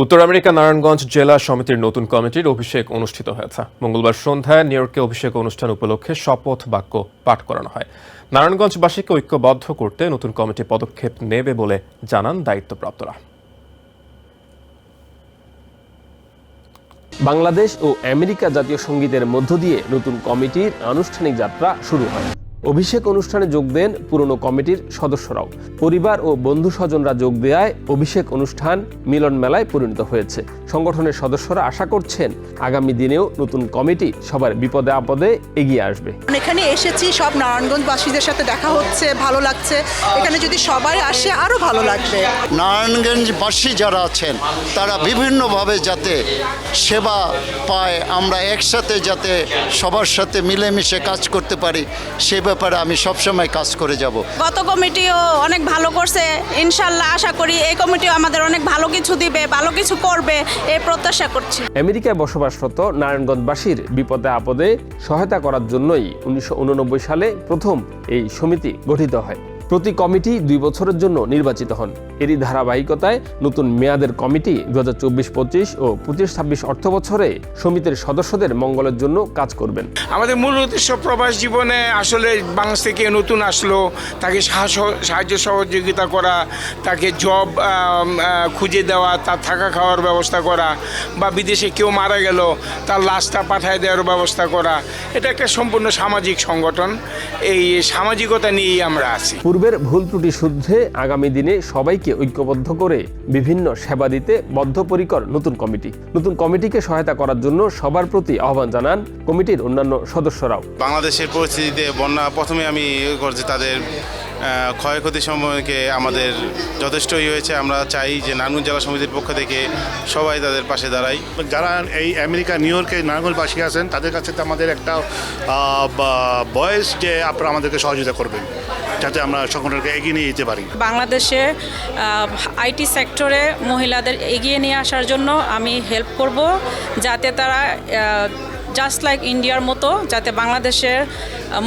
উত্তর আমেরিকা নারায়ণগঞ্জ জেলা সমিতির নতুন কমিটির অভিষেক অনুষ্ঠিত হয়েছে। মঙ্গলবার সন্ধ্যায় নিউ ইয়র্কে অভিষেক অনুষ্ঠান উপলক্ষে শপথ বাক্য পাঠ করানো হয়। নারায়ণগঞ্জবাসীকে ঐক্যবদ্ধ করতে নতুন কমিটি পদক্ষেপ নেবে বলে জানান দায়িত্বপ্রাপ্তরা। বাংলাদেশ ও আমেরিকা জাতীয় সঙ্গীতের মধ্য দিয়ে নতুন কমিটির আনুষ্ঠানিক যাত্রা শুরু হয়। অভিষেক অনুষ্ঠানে যোগ দেন পুরনো কমিটির সদস্যরাও। পরিবার ও বন্ধু স্বজনরা যোগ দেওয়ায় অভিষেক অনুষ্ঠান মিলন মেলায় পরিণত হয়েছে। সংগঠনের সদস্যরা আশা করছেন আগামী দিনেও নতুন কমিটি সবার বিপদে আপদে এগিয়ে আসবে। এখানে এসেছি, সব নারায়ণগঞ্জবাসীদের সাথে দেখা হচ্ছে, ভালো লাগছে। এখানে যদি সবাই আসে আরো ভালো লাগবে। নারায়ণগঞ্জবাসী যারা আছেন তারা বিভিন্নভাবে যাতে সেবা পায়, আমরা একসাথে যাতে সবার সাথে মিলেমিশে কাজ করতে পারি, সে ব্যাপারে আমি সবসময় কাজ করে যাব। গত কমিটিও অনেক ভালো করছে, ইনশাল্লাহ আশা করি এই কমিটিও আমাদের অনেক ভালো কিছু দিবে, ভালো কিছু করবে এই প্রত্যাশা করছি। আমেরিকায় বসবাসরত নারায়ণগঞ্জবাসীর বিপদে আপদে সহায়তা করার জন্যই 1989 সালে প্রথম এই সমিতি গঠিত হয়। প্রতি কমিটি 2 বছরের জন্য নির্বাচিত হন। এরই ধারাবাহিকতায় নতুন মেয়াদের কমিটি 2024-25 ও 25-26 অর্থ বছরে সমিতির সদস্যদের মঙ্গলের জন্য কাজ করবেন। আমাদের মূল উদ্দেশ্য প্রবাস জীবনে আসলে বাংলাদেশ থেকে নতুন আসলো, তাকে সাহায্য সহযোগিতা করা, তাকে জব খুঁজে দেওয়া, তার থাকা খাওয়ার ব্যবস্থা করা, বা বিদেশে কেউ মারা গেল তার লাশটা পাঠায় দেওয়ার ব্যবস্থা করা। এটা একটা সম্পূর্ণ সামাজিক সংগঠন। এই সামাজিকতা নিয়েই আমরা আছি। পূর্বের ভুল ত্রুটি শুদ্ধে আগামী দিনে সবাইকে ঐক্যবদ্ধ করে বিভিন্ন সেবা দিতে বদ্ধপরিকর নতুন কমিটিকে সহায়তা করার জন্য সবার প্রতি আহ্বান জানান কমিটির অন্যান্য সদস্যরাও। বাংলাদেশের পরিস্থিতিতে বন্যা প্রথমে আমি করছি, তাদের ক্ষয়ক্ষতি সম্পর্কে আমাদের যথেষ্টই হয়েছে। আমরা চাই যে নারায়ণগঞ্জ জেলা সমিতির পক্ষ থেকে সবাই তাদের পাশে দাঁড়াই। যারা এই আমেরিকা নিউ ইয়র্কে নারায়ণগঞ্জবাসী আছেন তাদের কাছে তো আমাদের একটা বয়স যে আপনারা আমাদেরকে সহযোগিতা করবেন যাতে আমরা সংগঠনকে এগিয়ে নিয়ে যেতে পারি। বাংলাদেশে আইটি সেক্টরে মহিলাদের এগিয়ে নিয়ে আসার জন্য আমি হেল্প করব, যাতে তারা জাস্ট লাইক ইন্ডিয়ার মতো যাতে বাংলাদেশের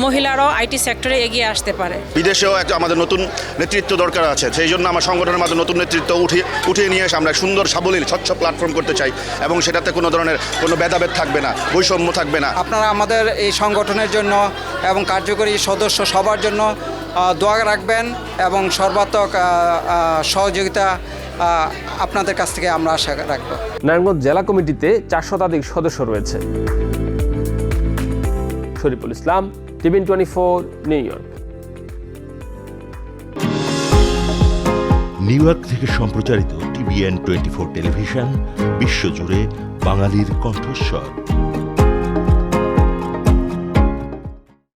মহিলারাও আইটি সেক্টরে এগিয়ে আসতে পারে। বিদেশেও একটা আমাদের নতুন নেতৃত্ব দরকার আছে, সেই জন্য আমার সংগঠনের মাধ্যমে নতুন নেতৃত্ব উঠিয়ে নিয়ে এসে আমরা সুন্দর সাবলীল স্বচ্ছ প্ল্যাটফর্ম করতে চাই এবং সেটাতে কোনো ধরনের কোনো ভেদাভেদ থাকবে না, বৈষম্য থাকবে না। আপনারা আমাদের এই সংগঠনের জন্য এবং কার্যকরী সদস্য সবার জন্য দোয়া রাখবেন এবং সর্বাত্মক সহযোগিতা আপনাদের কাছ থেকে আমরা আশা রাখব। নারায়ণগঞ্জ জেলা কমিটিতে 4 শতাধিক সদস্য রয়েছে। Shariful Islam, TVN 24, New York. New York থেকে সম্প্রচারিত টিভিএন 24 টেলিভিশন বিশ্বজুড়ে বাঙালির কণ্ঠস্বর।